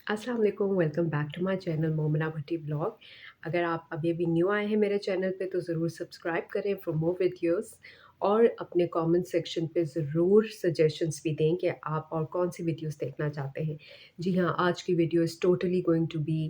अस्सलाम वालेकुम, welcome back to my channel Momina Bhatti vlog. अगर आप अभी न्यू आए हैं मेरे चैनल पे तो ज़रूर सब्सक्राइब करें फॉर मोर वीडियोस और अपने कमेंट सेक्शन पे ज़रूर सजेशंस भी दें कि आप और कौन सी वीडियोस देखना चाहते हैं। जी हाँ, आज की video is totally going to be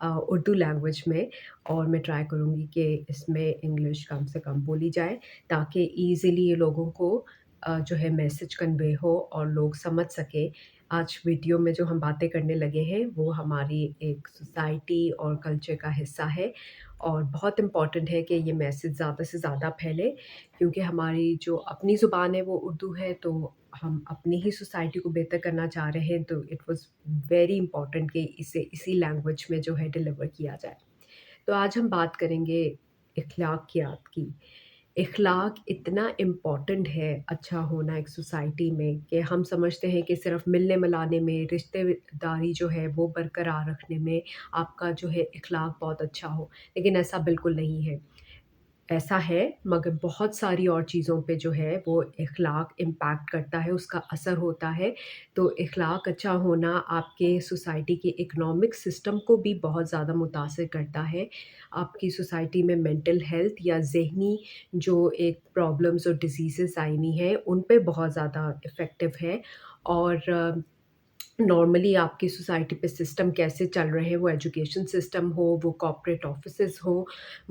Urdu language में, और मैं ट्राई करूँगी कि इसमें इंग्लिश कम से कम बोली जाए ताकि ईज़िली ये लोगों को जो है मैसेज कन्वे हो और लोग समझ सकें। आज वीडियो में जो हम बातें करने लगे हैं वो हमारी एक सोसाइटी और कल्चर का हिस्सा है, और बहुत इम्पॉर्टेंट है कि ये मैसेज ज़्यादा से ज़्यादा फैले, क्योंकि हमारी जो अपनी ज़ुबान है वो उर्दू है। तो हम अपनी ही सोसाइटी को बेहतर करना चाह रहे हैं, तो इट वाज़ वेरी इम्पॉर्टेंट कि इसे इसी लैंग्वेज में जो है डिलीवर किया जाए। तो आज हम बात करेंगे इखलाकियात की। इखलाक इतना इम्पॉर्टेंट है अच्छा होना एक सोसाइटी में, कि हम समझते हैं कि सिर्फ़ मिलने-मिलाने में, रिश्तेदारी जो है वो बरकरार रखने में आपका जो है इखलाक बहुत अच्छा हो, लेकिन ऐसा बिल्कुल नहीं है। ऐसा है, मगर बहुत सारी और चीज़ों पे जो है वो इखलाक इम्पैक्ट करता है, उसका असर होता है। तो इखलाक अच्छा होना आपके सोसाइटी के इकोनॉमिक सिस्टम को भी बहुत ज़्यादा मुतासिर करता है। आपकी सोसाइटी में मेंटल हेल्थ या ज़हनी जो एक प्रॉब्लम्स और डिसीज़ेज़ आई हुई हैं, उन पे बहुत ज़्यादा इफ़ेक्टिव है। और नॉर्मली आपकी सोसाइटी पे सिस्टम कैसे चल रहे हैं, वो एजुकेशन सिस्टम हो, वो कॉर्पोरेट ऑफिसेज़ हो,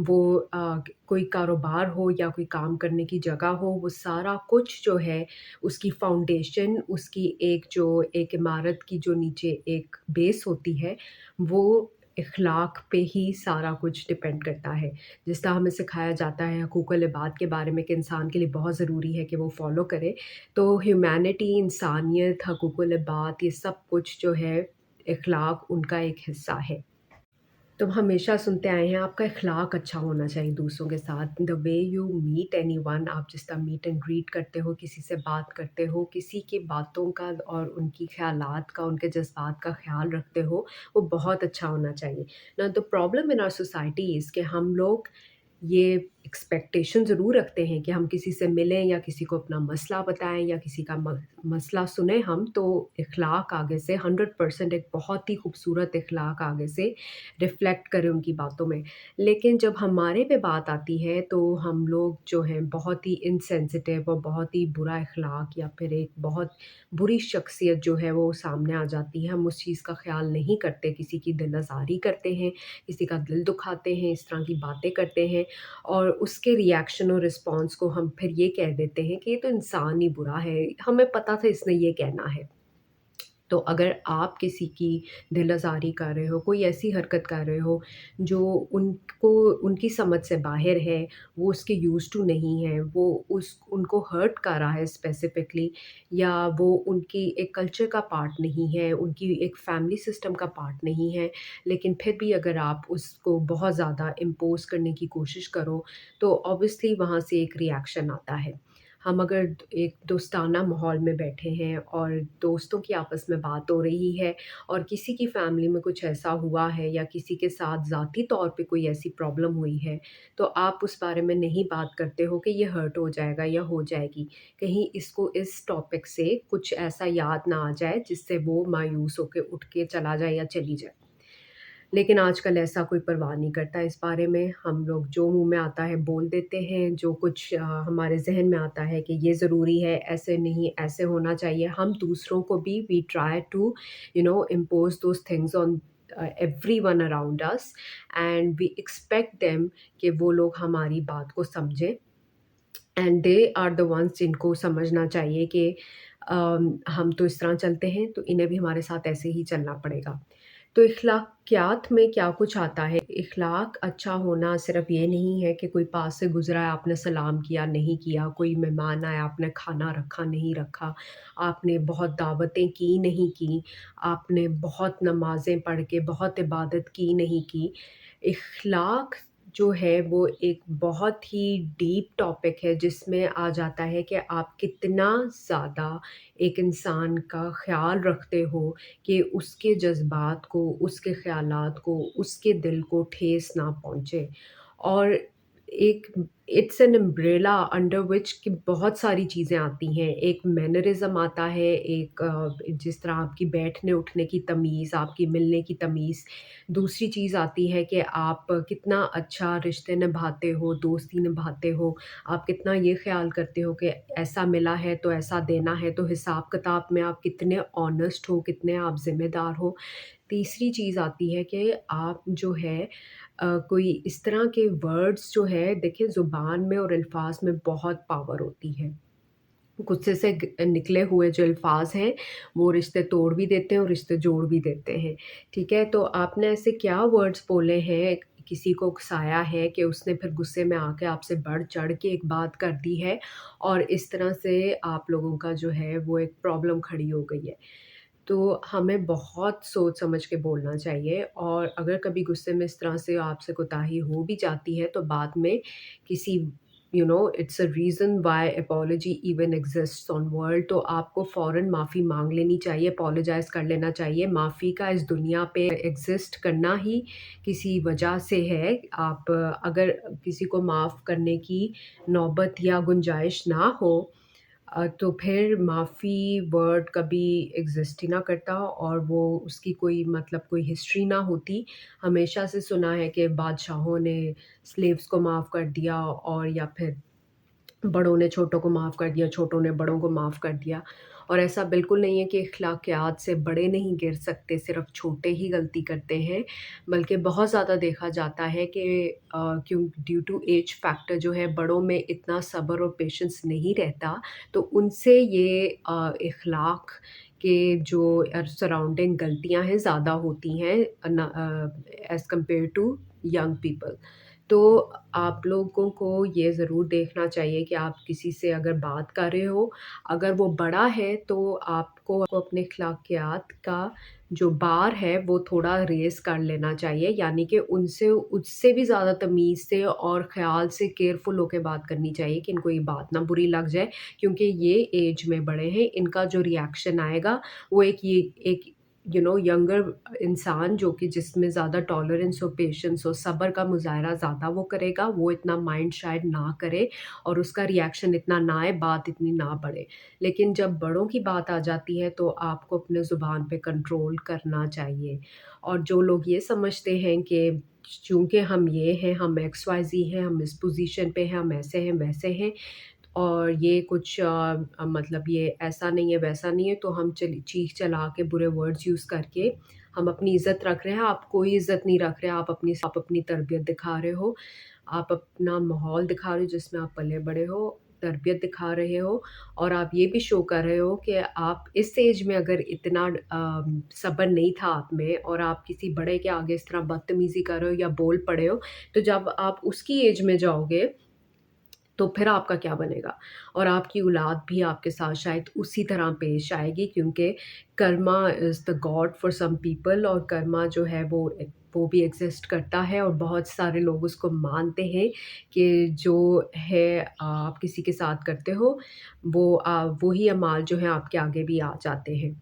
वो कोई कारोबार हो या कोई काम करने की जगह हो, वो सारा कुछ जो है उसकी फाउंडेशन, उसकी एक इमारत की जो नीचे एक बेस होती है, वो इखलाक पे ही सारा कुछ डिपेंड करता है। जिस तरह हमें सिखाया जाता है हकूक़ुल इबाद के बारे में कि इंसान के लिए बहुत ज़रूरी है कि वो फ़ॉलो करे, तो ह्यूमैनिटी, इंसानियत, हकूक़ुल इबाद, ये सब कुछ जो है इखलाक उनका एक हिस्सा है। तो हम हमेशा सुनते आए हैं आपका इखलाक अच्छा होना चाहिए दूसरों के साथ। The way you meet anyone, आप जिस तरह मीट एंड ग्रीट करते हो, किसी से बात करते हो, किसी की बातों का और उनकी ख़यालात का, उनके जज़्बात का ख़्याल रखते हो, वो बहुत अच्छा होना चाहिए। Now the problem in our society is कि हम लोग ये एक्सपेक्टेशन ज़रूर रखते हैं कि हम किसी से मिलें या किसी को अपना मसला बताएँ या किसी का मसला सुनें हम, तो इखलाक आगे से 100% एक बहुत ही खूबसूरत इखलाक आगे से रिफ्लेक्ट करें उनकी बातों में। लेकिन जब हमारे पे बात आती है तो हम लोग जो हैं बहुत ही इनसेंसिटिव और बहुत ही बुरा इखलाक या फिर एक बहुत बुरी शख्सियत जो है वो सामने आ जाती है। हम उस चीज़ का ख़्याल नहीं करते, किसी की दिल आज़ारी करते हैं, किसी का दिल दुखाते हैं, इस तरह की बातें करते हैं, और उसके रिएक्शन और रिस्पॉन्स को हम फिर ये कह देते हैं कि ये तो इंसान ही बुरा है, हमें पता था इसने ये कहना है। तो अगर आप किसी की दिल आज़ारी कर रहे हो, कोई ऐसी हरकत कर रहे हो जो उनको उनकी समझ से बाहर है, वो उसके यूज़्ड टू नहीं है, वो उस उनको हर्ट कर रहा है स्पेसिफ़िकली, या वो उनकी एक कल्चर का पार्ट नहीं है, उनकी एक फैमिली सिस्टम का पार्ट नहीं है, लेकिन फिर भी अगर आप उसको बहुत ज़्यादा इम्पोज़ करने की कोशिश करो, तो ऑब्वियसली वहाँ से एक रिएक्शन आता है। हम अगर एक दोस्ताना माहौल में बैठे हैं और दोस्तों की आपस में बात हो रही है, और किसी की फैमिली में कुछ ऐसा हुआ है या किसी के साथ ज़ाती तौर पे कोई ऐसी प्रॉब्लम हुई है, तो आप उस बारे में नहीं बात करते हो कि ये हर्ट हो जाएगा या हो जाएगी। कहीं इसको इस टॉपिक से कुछ ऐसा याद ना आ जाए जिससे वो मायूस होके उठ के चला जाए या चली जाए। लेकिन आजकल ऐसा कोई परवाह नहीं करता इस बारे में, हम लोग जो मुँह में आता है बोल देते हैं, जो कुछ हमारे ज़हन में आता है कि ये ज़रूरी है, ऐसे नहीं, ऐसे होना चाहिए। हम दूसरों को भी we try to impose those things on everyone around us, and we expect them कि वो लोग हमारी बात को समझें, and they are the ones जिनको समझना चाहिए कि हम तो इस तरह चलते हैं, तो इन्हें भी हमारे साथ ऐसे ही चलना पड़ेगा। तो इख़्लाक़ियात में क्या कुछ आता है? इख़्लाक़ अच्छा होना सिर्फ़ ये नहीं है कि कोई पास से गुज़रा है, आपने सलाम किया, नहीं किया, कोई मेहमान आया, आपने खाना रखा, नहीं रखा, आपने बहुत दावतें की, नहीं की, आपने बहुत नमाज़ें पढ़ के बहुत इबादत की, नहीं की। इख़्लाक़ जो है वो एक बहुत ही डीप टॉपिक है, जिसमें आ जाता है कि आप कितना ज़्यादा एक इंसान का ख़्याल रखते हो कि उसके जज़्बात को, उसके ख़यालात को, उसके दिल को ठेस ना पहुँचे। और एक it's an umbrella under which कि बहुत सारी चीज़ें आती हैं। एक मैनरिज़्म आता है, एक जिस तरह आपकी बैठने उठने की तमीज़, आपकी मिलने की तमीज़। दूसरी चीज़ आती है कि आप कितना अच्छा रिश्ते निभाते हो, दोस्ती निभाते हो, आप कितना ये ख़्याल करते हो कि ऐसा मिला है तो ऐसा देना है, तो हिसाब-किताब में आप कितने ऑनेस्ट हो, कितने आप ज़िम्मेदार हो। तीसरी चीज़ आती है कि आप जो है कोई इस तरह के वर्ड्स जो है देखिए ज़ुबान में और अल्फ़ाज़ में बहुत पावर होती है। गुस्से से निकले हुए जो अल्फ़ाज़ हैं, वो रिश्ते तोड़ भी देते हैं और रिश्ते जोड़ भी देते हैं, ठीक है? तो आपने ऐसे क्या वर्ड्स बोले हैं, किसी को उकसाया है कि उसने फिर गुस्से में आके आपसे बढ़-चढ़ के एक बात कर दी है और इस तरह से आप लोगों का जो है वो एक प्रॉब्लम खड़ी हो गई है। तो हमें बहुत सोच समझ के बोलना चाहिए और अगर कभी गुस्से में इस तरह से आपसे कोताही हो भी जाती है तो बाद में किसी it's a reason why apology even exists on world, तो आपको फ़ौरन माफ़ी मांग लेनी चाहिए, अपोलोजाइज़ कर लेना चाहिए। माफ़ी का इस दुनिया पे एग्जिस्ट करना ही किसी वजह से है। आप अगर किसी को माफ़ करने की नौबत या गुंजाइश ना हो तो फिर माफ़ी वर्ड कभी एग्ज़िस्ट ही ना करता और वो उसकी कोई मतलब कोई हिस्ट्री ना होती। हमेशा से सुना है कि बादशाहों ने स्लेव्स को माफ़ कर दिया और या फिर बड़ों ने छोटों को माफ़ कर दिया, छोटों ने बड़ों को माफ़ कर दिया। और ऐसा बिल्कुल नहीं है कि इख़्लाक़ियात से बड़े नहीं गिर सकते, सिर्फ़ छोटे ही गलती करते हैं। बल्कि बहुत ज़्यादा देखा जाता है कि क्यों ड्यू टू ऐज फैक्टर जो है बड़ों में इतना सब्र और पेशेंस नहीं रहता, तो उनसे ये इख़्लाक़ के जो सराउंडिंग गलतियाँ हैं ज़्यादा होती हैं as compare to young people. तो आप लोगों को ये ज़रूर देखना चाहिए कि आप किसी से अगर बात कर रहे हो, अगर वो बड़ा है तो आपको अपने अख़लाक़ियात का जो बार है वो थोड़ा रेज़ कर लेना चाहिए, यानी कि उनसे उससे भी ज़्यादा तमीज़ से और ख़्याल से केयरफुल होके बात करनी चाहिए कि इनको ये बात ना बुरी लग जाए, क्योंकि ये ऐज में बड़े हैं, इनका जो रिएक्शन आएगा वो एक यंगर इंसान जो कि जिसमें ज़्यादा टॉलरेंस हो, पेशेंस हो, सब्र का मुज़ाहरा ज़्यादा वो करेगा, वो इतना माइंड शायद ना करे और उसका रिएक्शन इतना ना आए, बात इतनी ना बढ़े। लेकिन जब बड़ों की बात आ जाती है तो आपको अपने ज़ुबान पे कंट्रोल करना चाहिए। और जो लोग ये समझते हैं कि चूँकि हम ये हैं, हम एक्स वाई ज़ी हैं, हम इस पोज़ीशन पे हैं, हम ऐसे हैं, वैसे हैं और ये कुछ मतलब ये ऐसा नहीं है, वैसा नहीं है, तो हम चीख चला के बुरे वर्ड्स यूज़ करके हम अपनी इज़्ज़त रख रहे हैं। आप कोई इज़्ज़त नहीं रख रहे, आप अपनी तरबियत दिखा रहे हो, आप अपना माहौल दिखा रहे हो जिसमें आप पले-बड़े हो, तरबियत दिखा रहे हो और आप ये भी शो कर रहे हो कि आप इस एज में अगर इतना सब्र नहीं था आप में और आप किसी बड़े के आगे इस तरह बदतमीज़ी कर रहे हो या बोल पड़े हो, तो जब आप उसकी एज में जाओगे तो फिर आपका क्या बनेगा? और आपकी औलाद भी आपके साथ शायद उसी तरह पेश आएगी, क्योंकि karma is the god for some people और कर्मा जो है वो भी एग्ज़िस्ट करता है और बहुत सारे लोग उसको मानते हैं कि जो है आप किसी के साथ करते हो वो ही अमाल जो है आपके आगे भी आ जाते हैं।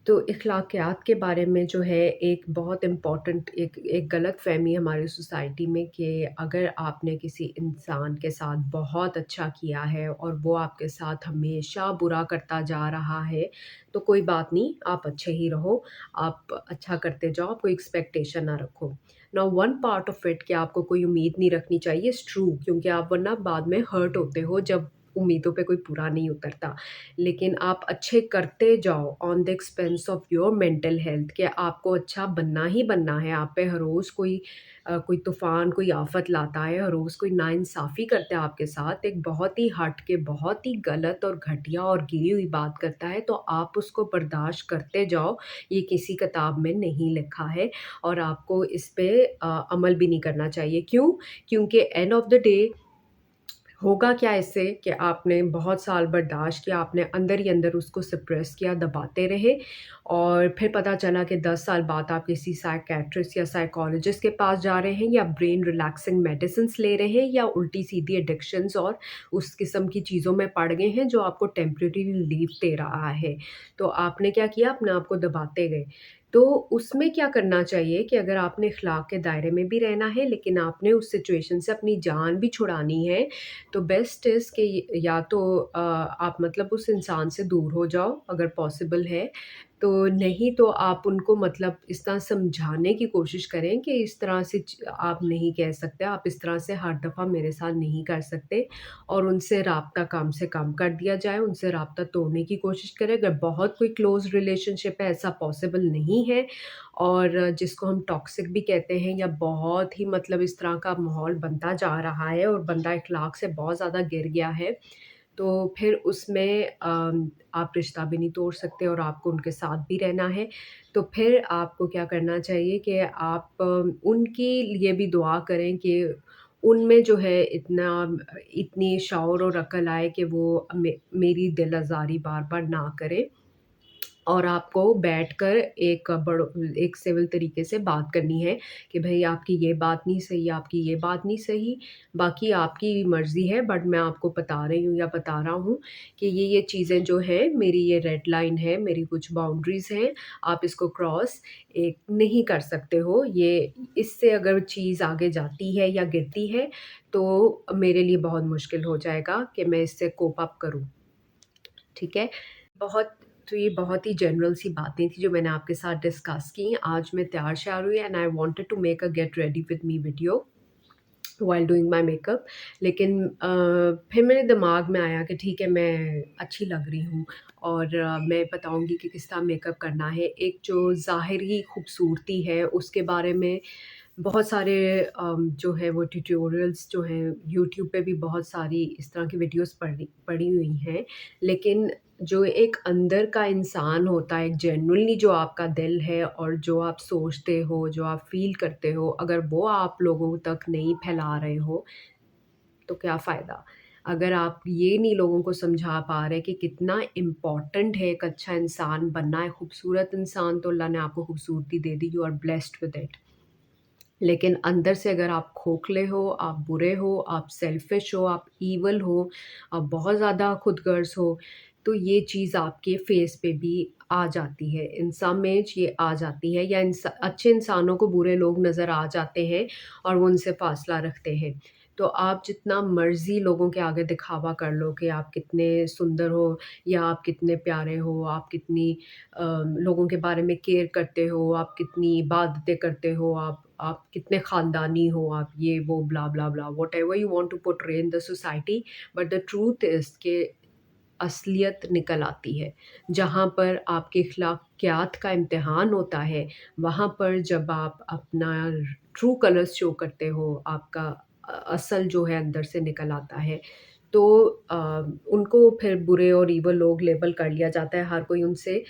तो इख़्लाक़ियात के बारे में जो है एक बहुत इम्पोर्टेंट एक गलतफ़हमी हमारी सोसाइटी में कि अगर आपने किसी इंसान के साथ बहुत अच्छा किया है और वो आपके साथ हमेशा बुरा करता जा रहा है, तो कोई बात नहीं, आप अच्छे ही रहो, आप अच्छा करते जाओ, कोई एक्सपेक्टेशन ना रखो। Now one part of it कि आपको कोई उम्मीद नहीं रखनी चाहिए इज़ ट्रू, क्योंकि आप वरना बाद में हर्ट होते हो जब उम्मीदों पे कोई पूरा नहीं उतरता। लेकिन आप अच्छे करते जाओ on the expense of your mental health, कि आपको अच्छा बनना ही बनना है। आप पे हर रोज़ कोई तूफ़ान, कोई आफ़त लाता है, हर रोज़ कोई नाइंसाफ़ी करता है आपके साथ, एक बहुत ही हट के, बहुत ही गलत और घटिया और गिरी हुई बात करता है, तो आप उसको बर्दाश्त करते जाओ। ये किसी किताब में नहीं लिखा है और आपको इस पे अमल भी नहीं करना चाहिए। क्यों? क्योंकि एंड ऑफ द डे होगा क्या इससे कि आपने बहुत साल बर्दाश्त किया, आपने अंदर ही अंदर उसको सप्रेस किया, दबाते रहे और फिर पता चला कि 10 साल बाद आप किसी साइकियाट्रिस्ट या साइकोलॉजिस्ट के पास जा रहे हैं या ब्रेन रिलैक्सिंग मेडिसिन्स ले रहे हैं या उल्टी-सीधी एडिक्शंस और उस किस्म की चीज़ों में पड़ गए हैं जो आपको टेम्परेरी रिलीफ़ दे रहा है। तो आपने क्या किया? अपने आप को दबाते गए। تو उसमें क्या करना चाहिए कि अगर आपने अखलाक के दायरे में भी रहना है लेकिन आपने उस सिचुएशन से अपनी जान भी छुड़ानी है, तो बेस्ट इज़ कि या तो आप मतलब उस इंसान से दूर हो जाओ अगर पॉसिबल है, तो नहीं तो आप उनको मतलब इस तरह समझाने की कोशिश करें कि इस तरह से आप नहीं कह सकते, आप इस तरह से हर दफ़ा मेरे साथ नहीं कर सकते, और उनसे राब्ता कम से कम कर दिया जाए, उनसे राब्ता तोड़ने की कोशिश करें। अगर बहुत कोई क्लोज़ रिलेशनशिप है, ऐसा पॉसिबल नहीं है और जिसको हम टॉक्सिक भी कहते हैं, या बहुत ही मतलब इस तरह का माहौल बनता जा रहा है और बंदा इखलाक से बहुत ज़्यादा गिर गया है, तो फिर उसमें आप रिश्ता भी नहीं तोड़ सकते और आपको उनके साथ भी रहना है। तो फिर आपको क्या करना चाहिए कि आप उनके लिए भी दुआ करें कि उनमें जो है इतनी शौर और अक्ल आए कि वो मेरी दिल आज़ारी बार-बार ना करें, और आपको बैठकर एक सिविल तरीके से बात करनी है कि भई आपकी ये बात नहीं सही, आपकी ये बात नहीं सही, बाकी आपकी मर्ज़ी है, बट मैं आपको बता रही हूँ या बता रहा हूँ कि ये चीज़ें जो हैं, मेरी ये रेड लाइन है, मेरी कुछ बाउंड्रीज़ हैं, आप इसको क्रॉस एक नहीं कर सकते हो। ये इससे अगर चीज़ आगे जाती है या गिरती है, तो मेरे लिए बहुत मुश्किल हो जाएगा कि मैं इससे कोप अप करूँ। ठीक है? बहुत तो ये बहुत ही जनरल सी बातें थी जो मैंने आपके साथ डिस्कस की। आज मैं तैयार-श्यार हुई and I wanted to make a get ready with me video while doing my makeup, लेकिन फिर मेरे दिमाग में आया कि ठीक है, मैं अच्छी लग रही हूँ और मैं बताऊँगी कि किस तरह मेकअप करना है। एक जो ज़ाहिरी खूबसूरती है उसके बारे में बहुत सारे जो है वो ट्यूटोरियल्स जो हैं यूट्यूब पे भी बहुत सारी इस तरह की वीडियोस पड़ी पड़ी हुई हैं। लेकिन जो एक अंदर का इंसान होता है, एक जेन्युइनली जो आपका दिल है और जो आप सोचते हो, जो आप फ़ील करते हो, अगर वो आप लोगों तक नहीं फैला रहे हो, तो क्या फ़ायदा? अगर आप ये नहीं लोगों को समझा पा रहे कि कितना इम्पोर्टेंट है एक अच्छा इंसान बनना, एक खूबसूरत इंसान तो अल्लाह ने आपको खूबसूरती दे दी, you are blessed with it. लेकिन अंदर से अगर आप खोखले हो, आप बुरे हो, आप सेल्फ़िश हो, आप ईविल हो, आप बहुत ज़्यादा खुदगर्ज़ हो, तो ये चीज़ आपके फ़ेस पे भी आ जाती है। इन सम एज ये आ जाती है, या अच्छे इंसानों को बुरे लोग नज़र आ जाते हैं और वो उनसे फ़ासला रखते हैं। तो आप जितना मर्ज़ी लोगों के आगे दिखावा कर लो कि आप कितने सुंदर हो या आप कितने प्यारे हो, आप कितनी लोगों के बारे में केयर करते हो, आप कितनी इबादतें करते हो, आप कितने ख़ानदानी हो, आप ये वो blah blah blah whatever you want to portray in the society, but the truth is कि असलियत निकल आती है। जहाँ पर आपके अखलाकियात का इम्तिहान होता है, वहाँ पर जब आप अपना ट्रू कलर्स शो करते हो, आपका असल जो है अंदर से निकल आता है, तो अ, उनको फिर बुरे और ईविल लोग लेबल कर लिया जाता है, हर कोई उनसे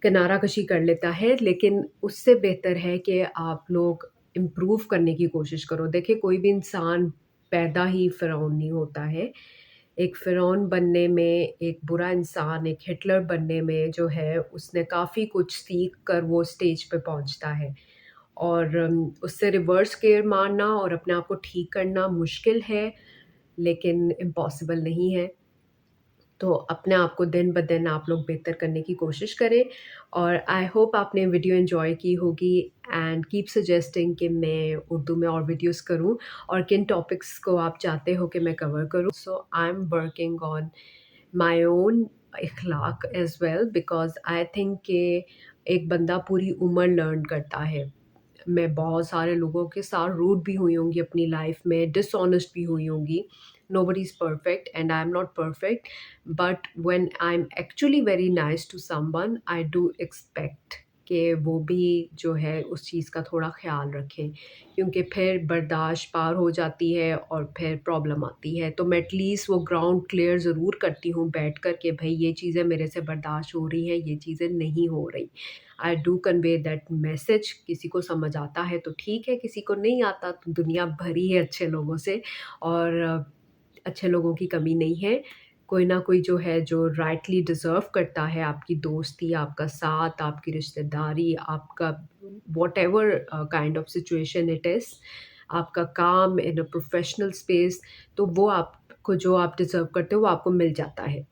किनारा कशी कर लेता है, लेकिन उससे बेहतर है कि आप लोग इम्प्रूव करने की कोशिश करो। देखिए, कोई भी इंसान पैदा ही फ़िरौन नहीं होता है। एक फ़िरौन बनने में, एक बुरा इंसान, एक हिटलर बनने में जो है उसने काफ़ी कुछ सीख कर वो स्टेज पे पहुँचता है, और उससे रिवर्स गियर मारना और अपने आप को ठीक करना मुश्किल है, लेकिन इम्पॉसिबल नहीं है। तो अपने आप को दिन-ब-दिन आप लोग बेहतर करने की कोशिश करें, और आई होप आपने वीडियो एन्जॉय की होगी, एंड कीप सजेस्टिंग कि मैं उर्दू में और वीडियोज़ करूँ और किन टॉपिक्स को आप चाहते हो कि मैं कवर करूँ। So I am working on my own इखलाक as well, because I think कि एक बंदा पूरी उम्र लर्न करता है। मैं बहुत सारे लोगों के साथ रूड भी हुई होंगी अपनी लाइफ में, डिसऑनेस्ट भी हुई होंगी। Nobody is perfect and I am not perfect, but when I am actually very nice to someone, I do expect कि वो भी जो है उस चीज़ का थोड़ा ख़्याल रखें, क्योंकि फिर बर्दाश्त पार हो जाती है और फिर प्रॉब्लम आती है। तो मैं एटलीस्ट वो ग्राउंड क्लियर ज़रूर करती हूँ बैठ कर के भई ये चीज़ें मेरे से बर्दाश्त हो रही हैं, ये चीज़ें नहीं हो रही। I do convey that message, किसी को समझ आता है तो ठीक है, किसी को नहीं आता तो दुनिया भरी है अच्छे लोगों से, और अच्छे लोगों की कमी नहीं है। कोई ना कोई जो है जो राइटली डिज़र्व करता है आपकी दोस्ती, आपका साथ, आपकी रिश्तेदारी, आपका whatever kind of situation it is, आपका काम इन अ प्रोफ़ेशनल स्पेस, तो वो आपको जो आप डिज़र्व करते हो वो आपको मिल जाता है।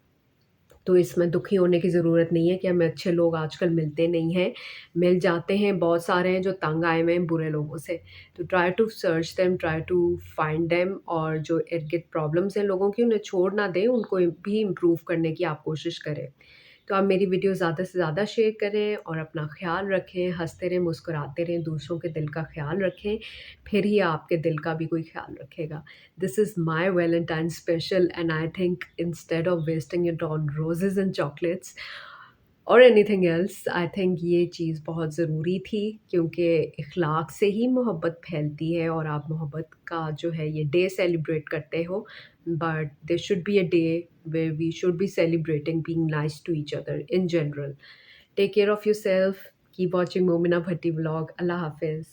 तो इसमें दुखी होने की ज़रूरत नहीं है कि हमें अच्छे लोग आजकल मिलते नहीं हैं। मिल जाते हैं, बहुत सारे हैं जो तंग आए हुए हैं बुरे लोगों से। तो try to search them, try to find them, और जो इर्द-गिर्द प्रॉब्लम्स हैं लोगों की उन्हें छोड़ ना दें, उनको भी इम्प्रूव करने की आप कोशिश करें। तो आप मेरी वीडियो ज़्यादा से ज़्यादा शेयर करें और अपना ख़्याल रखें, हँसते रहें, मुस्कुराते रहें, दूसरों के दिल का ख़्याल रखें, फिर ही आपके दिल का भी कोई ख़्याल रखेगा। This is my Valentine's special, and I think instead of wasting it on roses and chocolates और एनीथिंग एल्स, आई थिंक ये चीज़ बहुत ज़रूरी थी, क्योंकि इखलाक से ही मोहब्बत फैलती है और आप मोहब्बत का जो है ये डे सेलिब्रेट करते हो, but there should be a day where we should be celebrating being nice to each other in general. Take care of yourself, keep watching Momina Bhatti vlog. अल्लाह हाफ़िज़।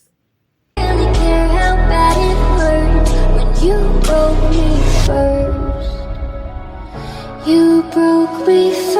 Really care how bad it hurt when you broke me first. You broke me first.